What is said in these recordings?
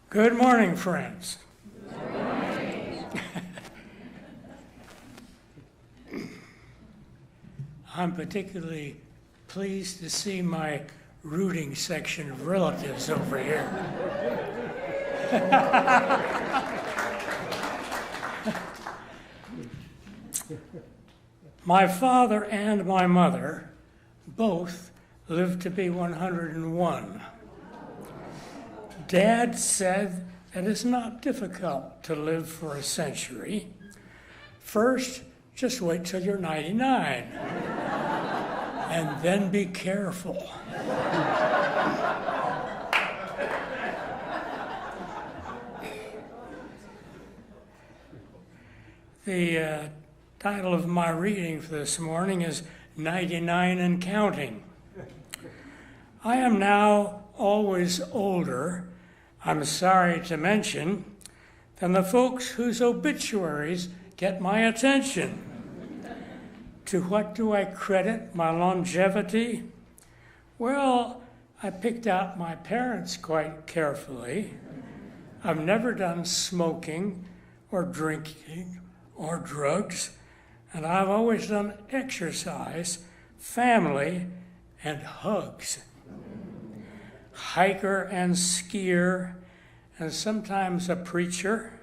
Good morning, friends. Good morning. I'm particularly pleased to see my rooting section of relatives over here. My father and my mother both lived to be 101. Dad said that it's not difficult to live for a century. First, just wait till you're 99, and then be careful. The title of my reading for this morning is 99 and Counting. I am now always older, I'm sorry to mention, than the folks whose obituaries get my attention. To what do I credit my longevity? Well, I picked out my parents quite carefully. I've never done smoking or drinking or drugs, and I've always done exercise, family, and hugs. Hiker and skier, and sometimes a preacher,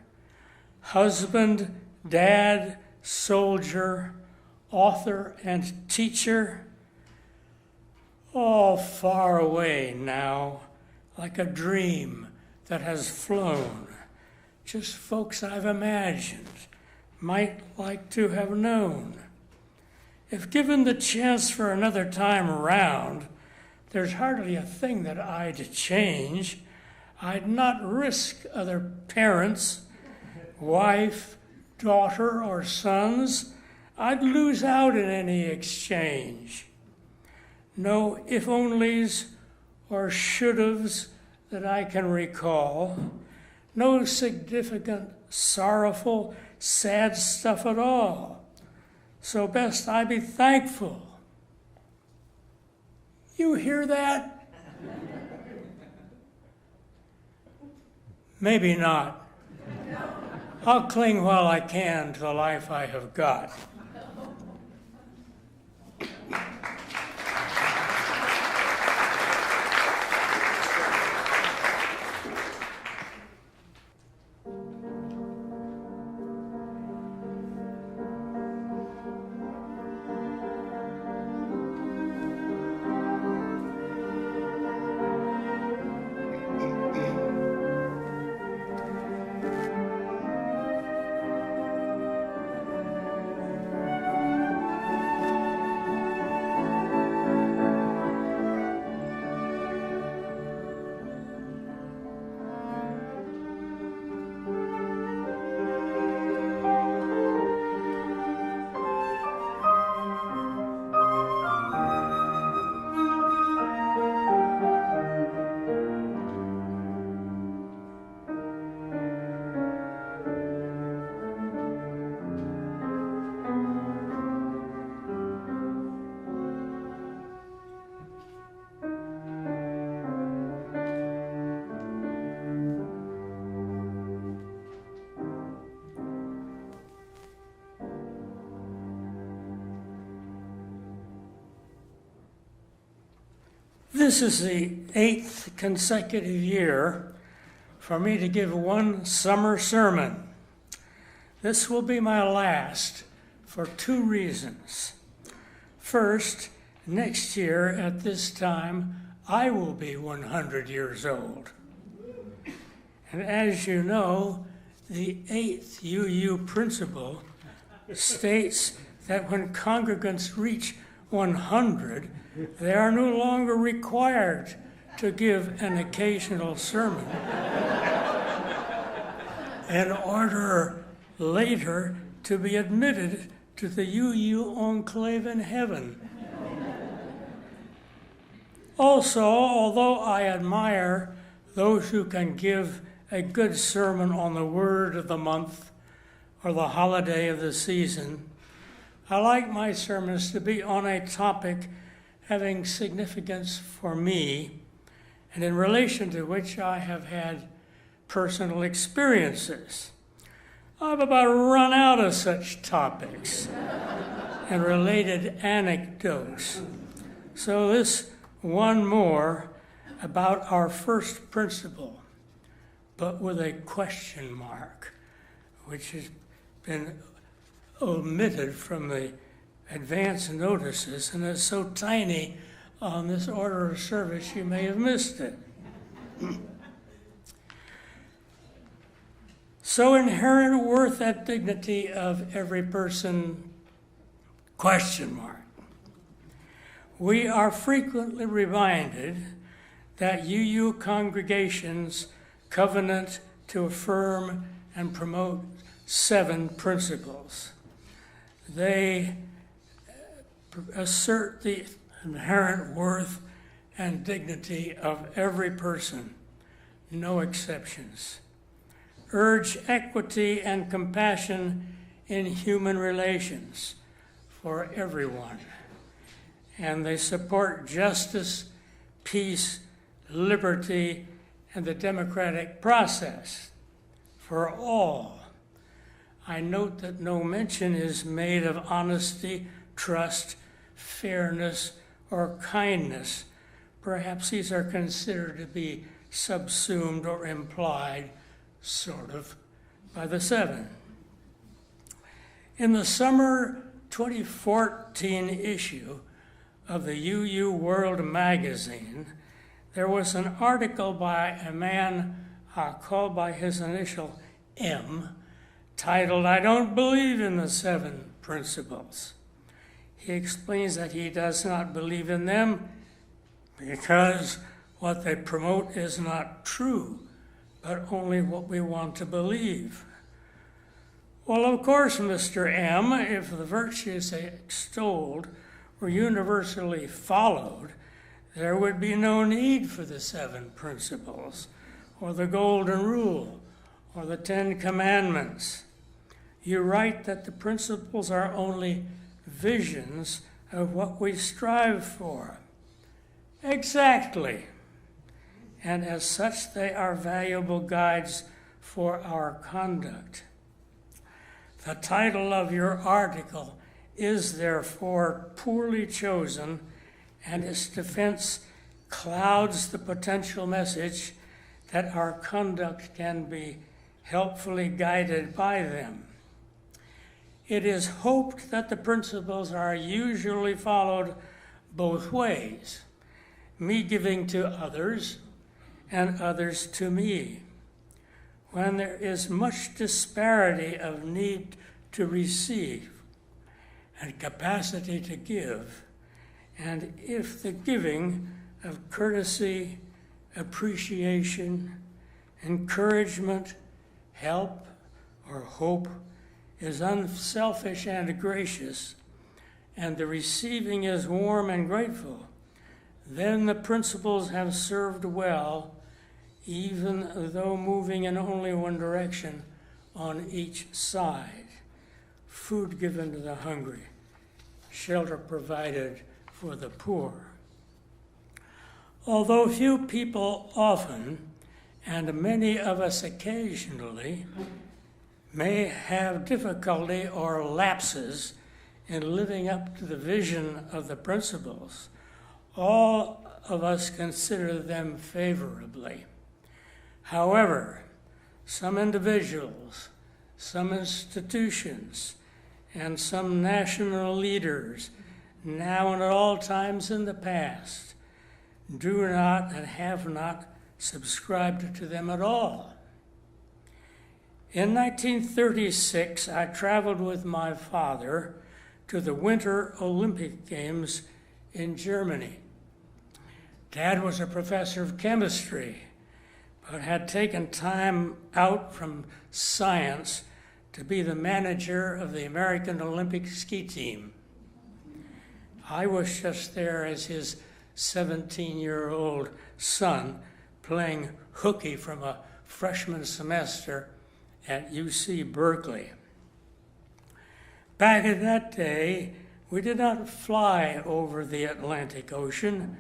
husband, dad, soldier, author, and teacher, all far away now, like a dream that has flown. Just folks I've imagined, might like to have known. If given the chance for another time around, there's hardly a thing that I'd change. I'd not risk other parents, wife, daughter, or sons. I'd lose out in any exchange. No if-onlys or should-haves that I can recall. No significant, sorrowful, sad stuff at all. So best I be thankful. You hear that? Maybe not. I'll cling while I can to the life I have got. This is the 8th consecutive year for me to give one summer sermon. This will be my last for 2 reasons. First, next year at this time, I will be 100 years old. And as you know, the 8th UU principle states that when congregants reach 100, they are no longer required to give an occasional sermon in order later to be admitted to the UU enclave in heaven. Also, although I admire those who can give a good sermon on the word of the month or the holiday of the season, I like my sermons to be on a topic having significance for me, and in relation to which I have had personal experiences. I've about run out of such topics and related anecdotes. So this one more about our first principle, but with a question mark, which has been omitted from the advance notices, and it's so tiny on this order of service you may have missed it. So inherent worth and dignity of every person, question mark. We are frequently reminded that UU congregations covenant to affirm and promote 7 principles. They assert the inherent worth and dignity of every person, no exceptions. Urge equity and compassion in human relations for everyone. And they support justice, peace, liberty, and the democratic process for all. I note that no mention is made of honesty, trust, fairness, or kindness. Perhaps these are considered to be subsumed or implied, sort of, by the 7. In the summer 2014 issue of the UU World magazine, there was an article by a man called by his initial M, titled, "I Don't Believe in the 7 Principles." He explains that he does not believe in them because what they promote is not true, but only what we want to believe. Well, of course, Mr. M, if the virtues extolled were universally followed, there would be no need for the 7 principles, or the Golden Rule, or the 10 Commandments. You write that the principles are only visions of what we strive for. Exactly. And as such, they are valuable guides for our conduct. The title of your article is therefore poorly chosen, and its defense clouds the potential message that our conduct can be helpfully guided by them. It is hoped that the principles are usually followed both ways, me giving to others and others to me. When there is much disparity of need to receive and capacity to give, and if the giving of courtesy, appreciation, encouragement, help, or hope is unselfish and gracious, and the receiving is warm and grateful, then the principles have served well, even though moving in only one direction on each side. Food given to the hungry, shelter provided for the poor. Although few people often, and many of us occasionally, may have difficulty or lapses in living up to the vision of the principles, all of us consider them favorably. However, some individuals, some institutions, and some national leaders, now and at all times in the past, do not and have not subscribed to them at all. In 1936, I traveled with my father to the Winter Olympic Games in Germany. Dad was a professor of chemistry, but had taken time out from science to be the manager of the American Olympic ski team. I was just there as his 17-year-old son playing hooky from a freshman semester at UC Berkeley. Back in that day, we did not fly over the Atlantic Ocean.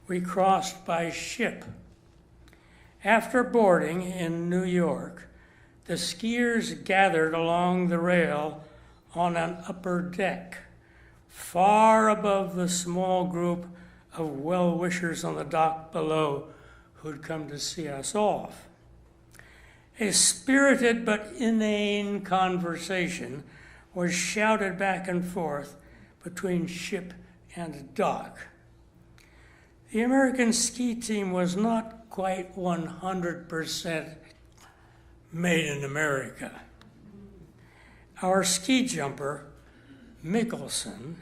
We crossed by ship. After boarding in New York, the skiers gathered along the rail on an upper deck, far above the small group of well-wishers on the dock below who'd come to see us off. A spirited but inane conversation was shouted back and forth between ship and dock. The American ski team was not quite 100% made in America. Our ski jumper, Mikkelsen,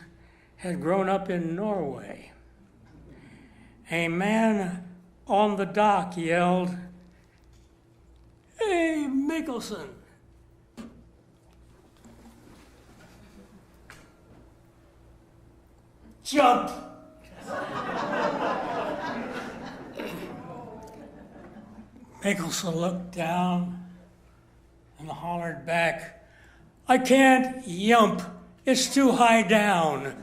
had grown up in Norway. A man on the dock yelled, "Hey, Mikkelsen!" Jump! Mikkelsen looked down and hollered back, "I can't yump. It's too high down."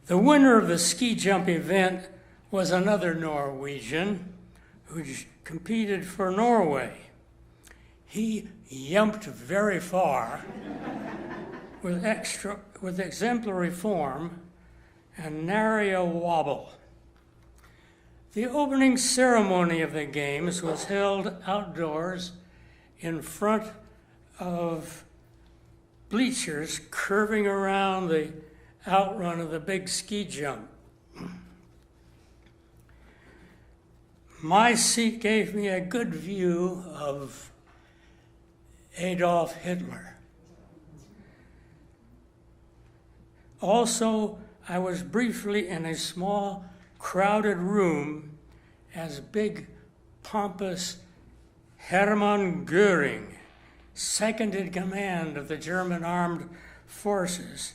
The winner of the ski jump event was another Norwegian who competed for Norway. He yumped very far with exemplary form and nary a wobble. The opening ceremony of the games was held outdoors in front of bleachers curving around the outrun of the big ski jump. My seat gave me a good view of Adolf Hitler. Also, I was briefly in a small, crowded room as big, pompous Hermann Göring, second in command of the German armed forces,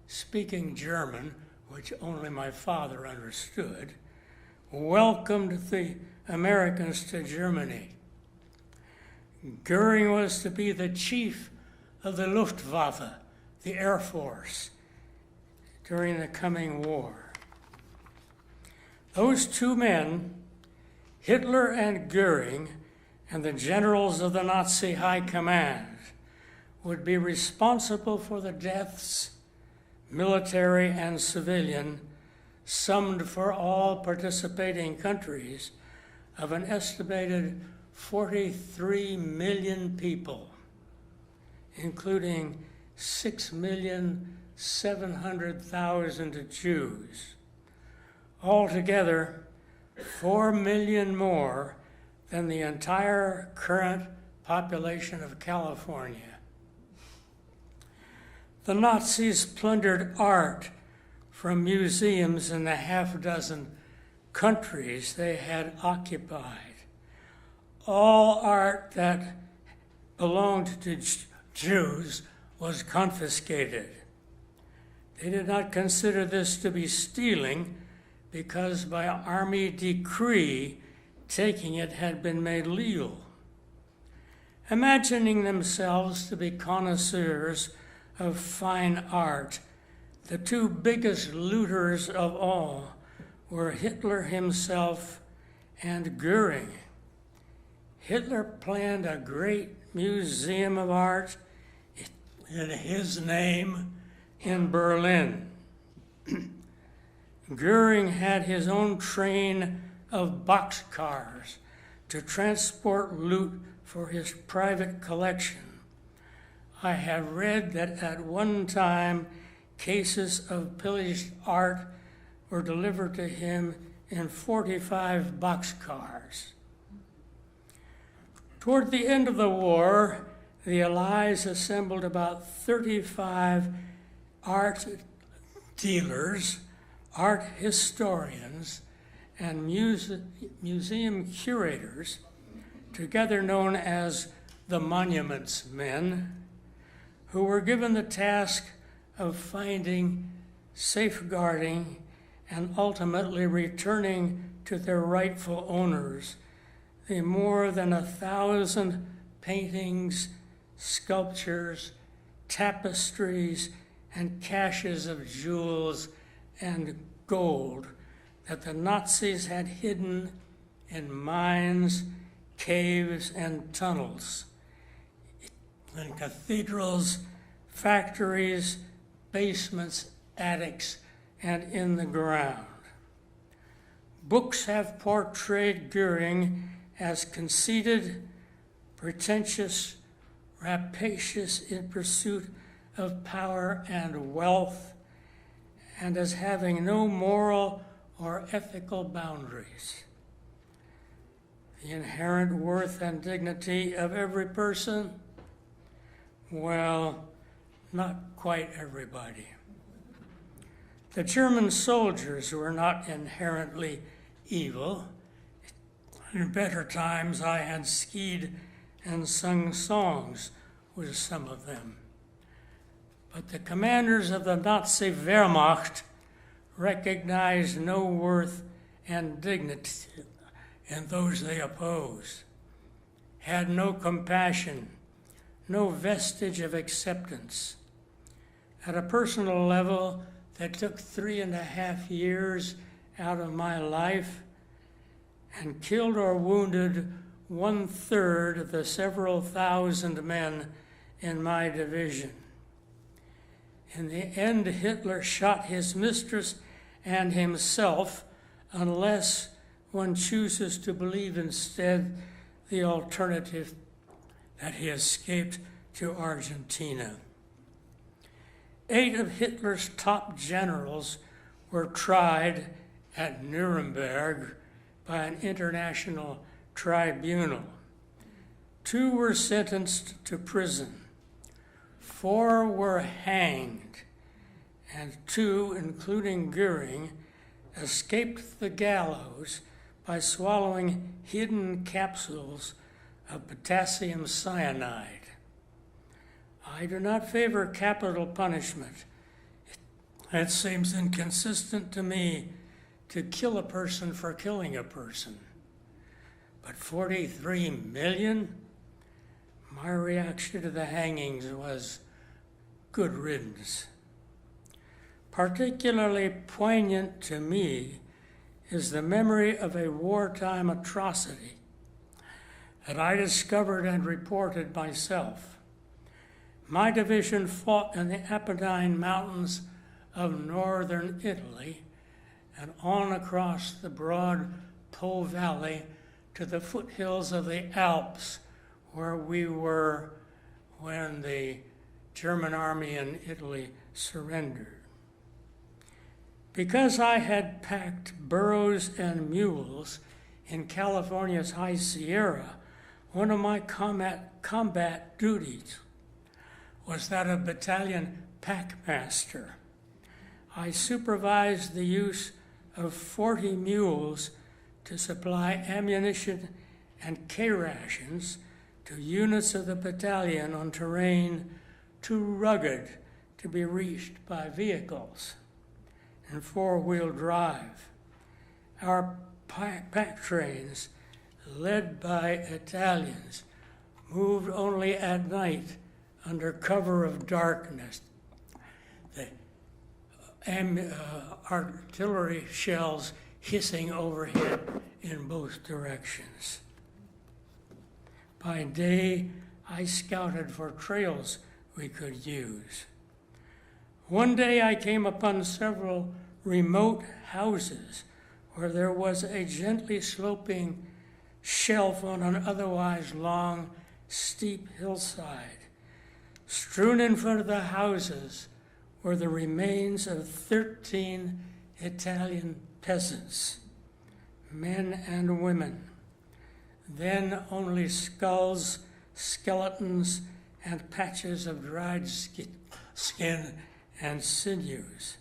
speaking German, which only my father understood, welcomed the Americans to Germany. Göring was to be the chief of the Luftwaffe, the Air Force, during the coming war. Those two men, Hitler and Göring, and the generals of the Nazi High Command, would be responsible for the deaths, military and civilian, summed for all participating countries, of an estimated 43 million people, including 6,700,000 Jews. Altogether, 4 million more than the entire current population of California. The Nazis plundered art from museums in the half-dozen countries they had occupied. All art that belonged to Jews was confiscated. They did not consider this to be stealing because by army decree, taking it had been made legal. Imagining themselves to be connoisseurs of fine art, the two biggest looters of all were Hitler himself and Göring. Hitler planned a great museum of art in his name in Berlin. Göring had his own train of boxcars to transport loot for his private collection. I have read that at one time, cases of pillaged art were delivered to him in 45 boxcars. Toward the end of the war, the Allies assembled about 35 art dealers, art historians, and museum curators, together known as the Monuments Men, who were given the task of finding, safeguarding, and ultimately returning to their rightful owners the more than 1,000 paintings, sculptures, tapestries, and caches of jewels and gold that the Nazis had hidden in mines, caves, and tunnels, in cathedrals, factories, basements, attics, and in the ground. Books have portrayed Goering as conceited, pretentious, rapacious in pursuit of power and wealth, and as having no moral or ethical boundaries. The inherent worth and dignity of every person? Well, not quite everybody. The German soldiers were not inherently evil. In better times, I had skied and sung songs with some of them. But the commanders of the Nazi Wehrmacht recognized no worth and dignity in those they opposed, had no compassion, no vestige of acceptance. At a personal level, that took 3.5 years out of my life and killed or wounded 1/3 of the several thousand men in my division. In the end, Hitler shot his mistress and himself, unless one chooses to believe instead the alternative that he escaped to Argentina. 8 of Hitler's top generals were tried at Nuremberg by an international tribunal. 2 were sentenced to prison. 4 were hanged, and 2, including Goering, escaped the gallows by swallowing hidden capsules of potassium cyanide. I do not favor capital punishment. It seems inconsistent to me to kill a person for killing a person. But 43 million? My reaction to the hangings was good riddance. Particularly poignant to me is the memory of a wartime atrocity that I discovered and reported myself. My division fought in the Apennine Mountains of northern Italy and on across the broad Po Valley to the foothills of the Alps, where we were when the German army in Italy surrendered. Because I had packed burros and mules in California's High Sierra, one of my combat duties was that of battalion packmaster. I supervised the use of 40 mules to supply ammunition and K-rations to units of the battalion on terrain too rugged to be reached by vehicles and 4-wheel drive. Our pack trains, led by Italians, moved only at night under cover of darkness. The artillery shells hissing overhead in both directions. By day, I scouted for trails we could use. One day I came upon several remote houses where there was a gently sloping shelf on an otherwise long, steep hillside. Strewn in front of the houses were the remains of 13 Italian peasants, men and women. Then only skulls, skeletons, and patches of dried skin and sinews.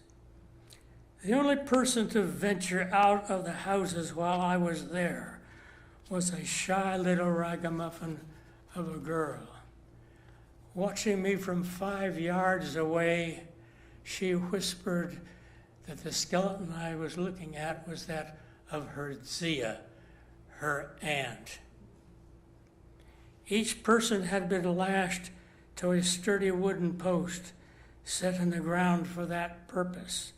The only person to venture out of the houses while I was there was a shy little ragamuffin of a girl. Watching me from 5 yards away, she whispered that the skeleton I was looking at was that of her Zia, her aunt. Each person had been lashed to a sturdy wooden post set in the ground for that purpose.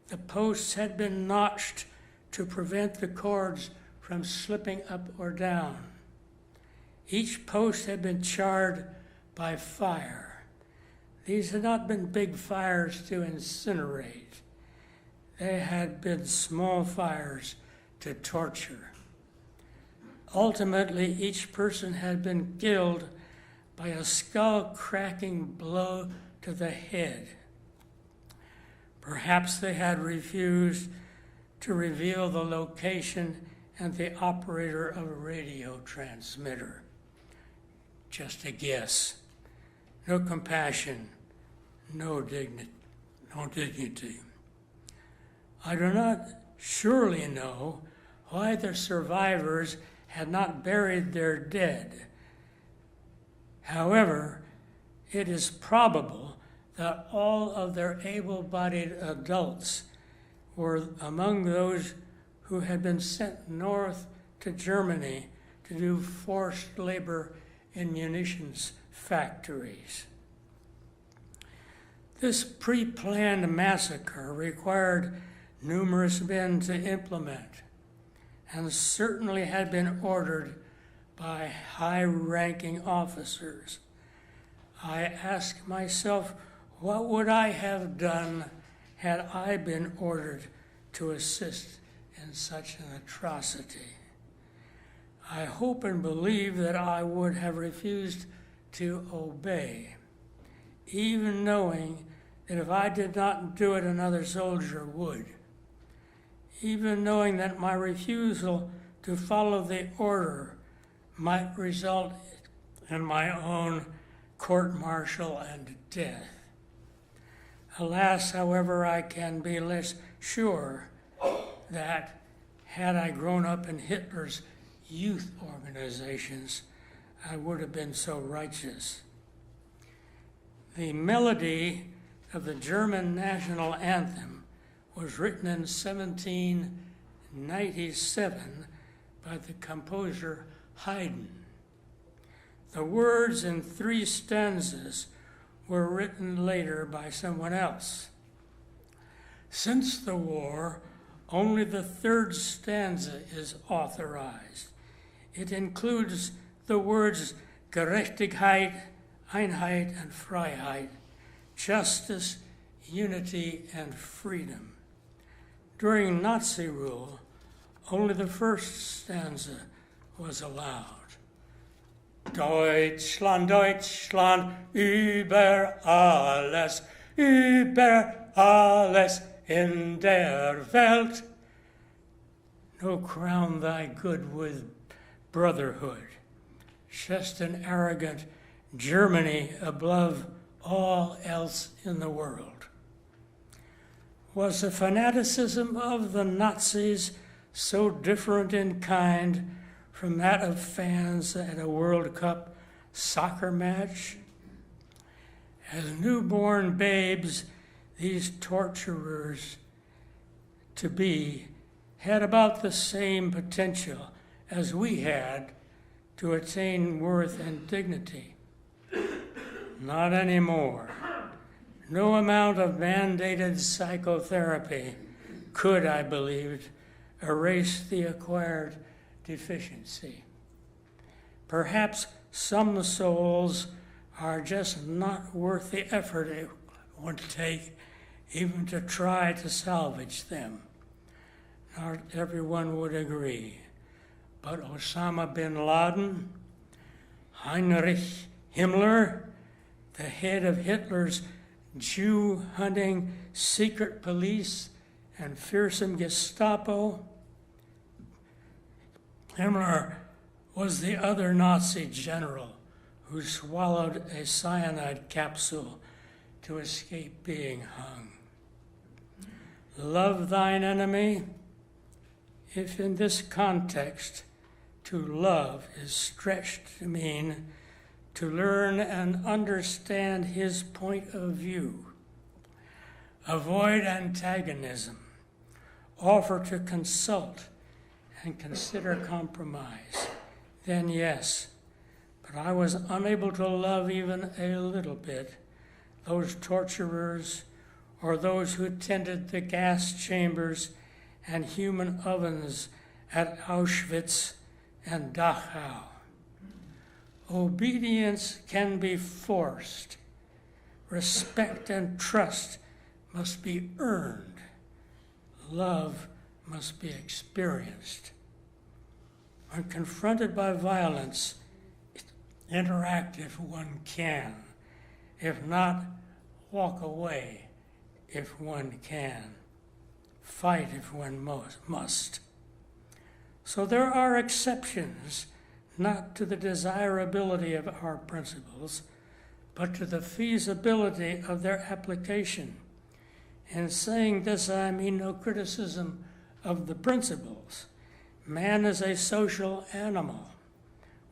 The posts had been notched to prevent the cords from slipping up or down. Each post had been charred by fire. These had not been big fires to incinerate. They had been small fires to torture. Ultimately, each person had been killed by a skull-cracking blow to the head. Perhaps they had refused to reveal the location and the operator of a radio transmitter. Just a guess. No compassion, no dignity. I do not surely know why the survivors had not buried their dead. However, it is probable that all of their able-bodied adults were among those who had been sent north to Germany to do forced labor in munitions factories. This pre-planned massacre required numerous men to implement, and certainly had been ordered by high-ranking officers. I ask myself, what would I have done had I been ordered to assist in such an atrocity? I hope and believe that I would have refused to obey, even knowing that if I did not do it, another soldier would. Even knowing that my refusal to follow the order might result in my own court-martial and death. Alas, however, I can be less sure that had I grown up in Hitler's youth organizations, I would have been so righteous. The melody of the German national anthem was written in 1797 by the composer Haydn. The words in 3 stanzas were written later by someone else. Since the war, only the 3rd stanza is authorized. It includes the words Gerechtigkeit, Einheit, and Freiheit, justice, unity, and freedom. During Nazi rule, only the 1st stanza was allowed. Deutschland, Deutschland, über alles in der Welt. No, crown thy good with brotherhood. Just an arrogant Germany above all else in the world. Was the fanaticism of the Nazis so different in kind from that of fans at a World Cup soccer match? As newborn babes, these torturers to be had about the same potential as we had to attain worth and dignity. Not anymore. No amount of mandated psychotherapy could, I believed, erase the acquired deficiency. Perhaps some souls are just not worth the effort it would take even to try to salvage them. Not everyone would agree, but Osama bin Laden, Heinrich Himmler, the head of Hitler's Jew-hunting secret police and fearsome Gestapo. Himmler was the other Nazi general who swallowed a cyanide capsule to escape being hung. Love thine enemy. If in this context, to love is stretched to mean to learn and understand his point of view, avoid antagonism, offer to consult and consider compromise, then yes. But I was unable to love even a little bit, those torturers, or those who tended the gas chambers and human ovens at Auschwitz and Dachau. Obedience can be forced. Respect and trust must be earned. Love must be experienced. When confronted by violence, interact if one can. If not, walk away if one can. Fight if one must. So there are exceptions, not to the desirability of our principles, but to the feasibility of their application. In saying this, I mean no criticism of the principles. Man is a social animal.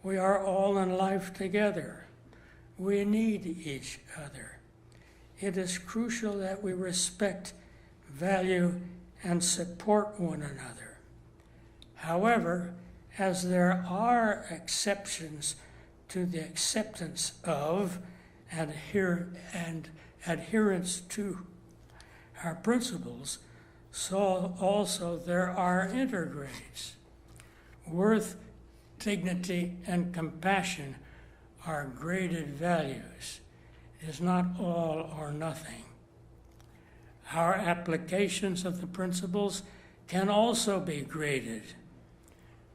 We are all in life together. We need each other. It is crucial that we respect, value, and support one another. However, as there are exceptions to the acceptance of and adherence to our principles, so also there are intergrades. Worth, dignity, and compassion are graded values. It is not all or nothing. Our applications of the principles can also be graded.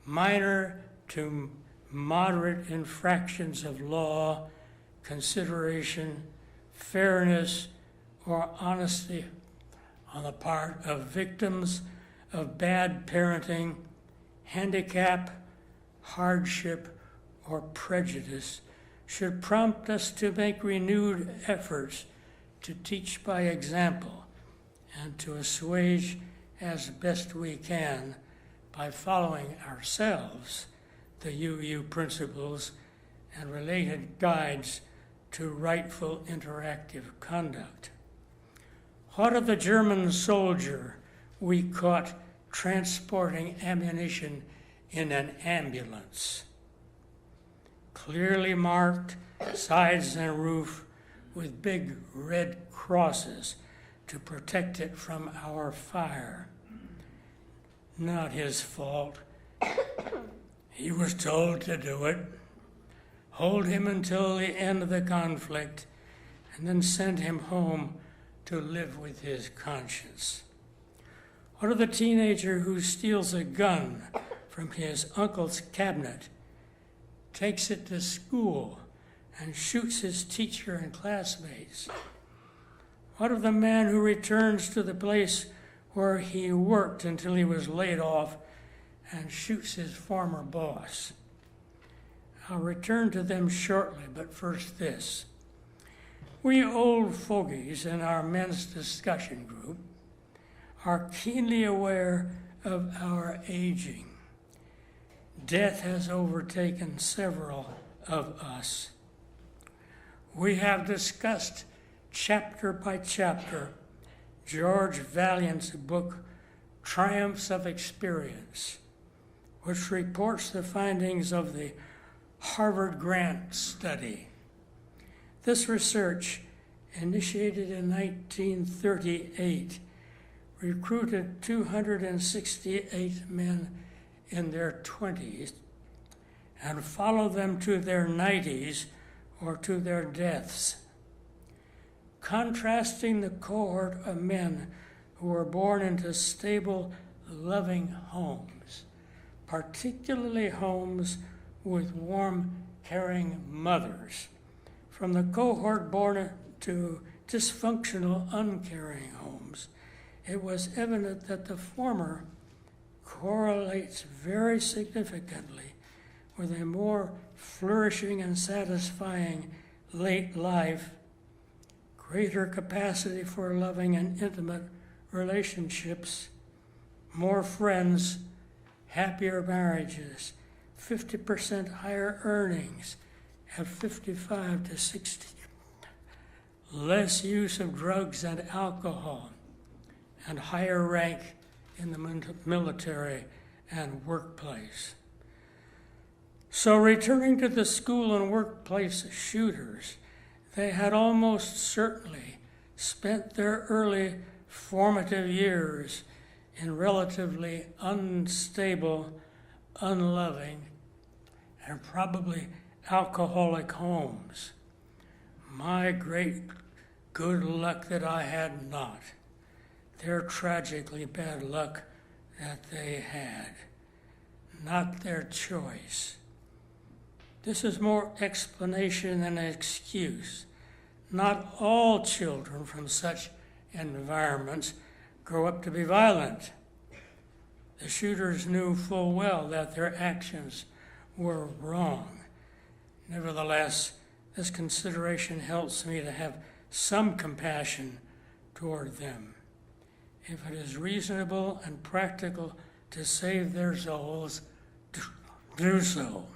Minor to moderate infractions of law, consideration, fairness, or honesty on the part of victims of bad parenting, handicap, hardship, or prejudice should prompt us to make renewed efforts to teach by example and to assuage as best we can by following ourselves the UU principles and related guides to rightful interactive conduct. What of the German soldier we caught transporting ammunition in an ambulance? Clearly marked sides and roof with big red crosses to protect it from our fire. Not his fault. He was told to do it. Hold him until the end of the conflict, and then send him home to live with his conscience. What of the teenager who steals a gun from his uncle's cabinet, takes it to school, and shoots his teacher and classmates? What of the man who returns to the place where he worked until he was laid off and shoots his former boss? I'll return to them shortly, but first this. We old fogies in our men's discussion group are keenly aware of our aging. Death has overtaken several of us. We have discussed chapter by chapter George Vaillant's book, Triumphs of Experience, which reports the findings of the Harvard Grant Study. This research, initiated in 1938, recruited 268 men in their 20s and followed them to their 90s or to their deaths. Contrasting the cohort of men who were born into stable, loving homes, particularly homes with warm, caring mothers, from the cohort born to dysfunctional, uncaring homes, it was evident that the former correlates very significantly with a more flourishing and satisfying late life, greater capacity for loving and intimate relationships, more friends, happier marriages, 50% higher earnings at 55 to 60, less use of drugs and alcohol, and higher rank in the military and workplace. So returning to the school and workplace shooters, They had almost certainly spent their early formative years in relatively unstable, unloving, and probably alcoholic homes. My great good luck that I had not. Their tragically bad luck that they had. Not their choice. This is more explanation than excuse. Not all children from such environments grow up to be violent. The shooters knew full well that their actions were wrong. Nevertheless, this consideration helps me to have some compassion toward them. If it is reasonable and practical to save their souls, do so.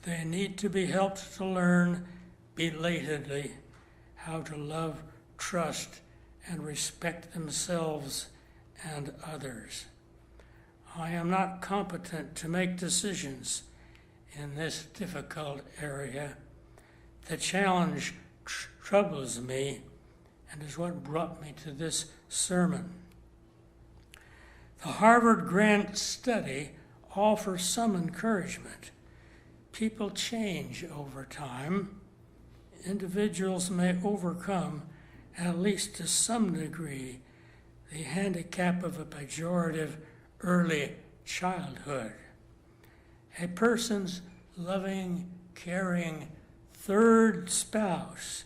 They need to be helped to learn belatedly how to love, trust, and respect themselves and others. I am not competent to make decisions in this difficult area. The challenge troubles me and is what brought me to this sermon. The Harvard Grant study offers some encouragement. People change over time. Individuals may overcome, at least to some degree, the handicap of a pejorative early childhood. A person's loving, caring third spouse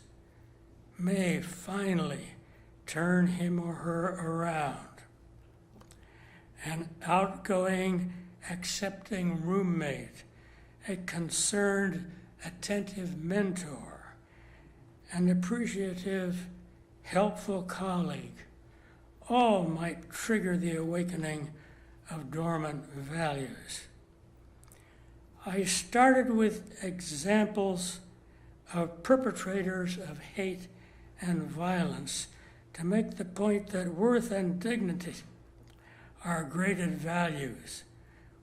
may finally turn him or her around. An outgoing, accepting roommate, a concerned, attentive mentor, an appreciative, helpful colleague, all might trigger the awakening of dormant values. I started with examples of perpetrators of hate and violence to make the point that worth and dignity are graded values,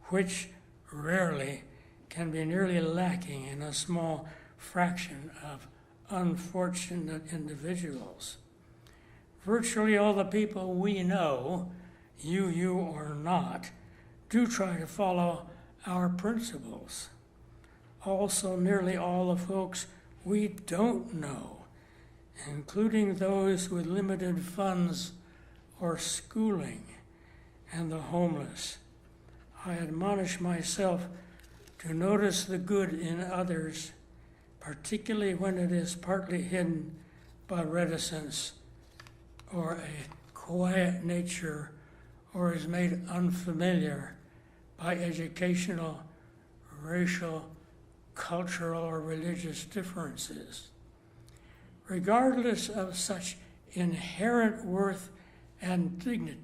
which rarely can be nearly lacking in a small fraction of unfortunate individuals. Virtually all the people we know, you or not, do try to follow our principles. Also, nearly all the folks we don't know, including those with limited funds or schooling, and the homeless. I admonish myself to notice the good in others, particularly when it is partly hidden by reticence or a quiet nature, or is made unfamiliar by educational, racial, cultural, or religious differences. Regardless of such inherent worth and dignity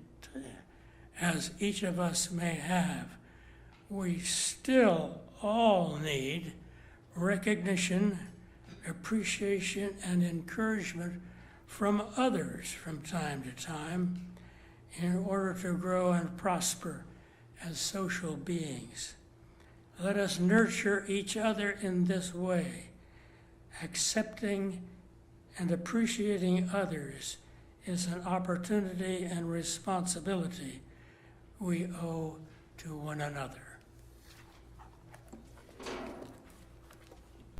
as each of us may have, we still all need recognition, appreciation, and encouragement from others from time to time in order to grow and prosper as social beings. Let us nurture each other in this way. Accepting and appreciating others is an opportunity and responsibility we owe to one another.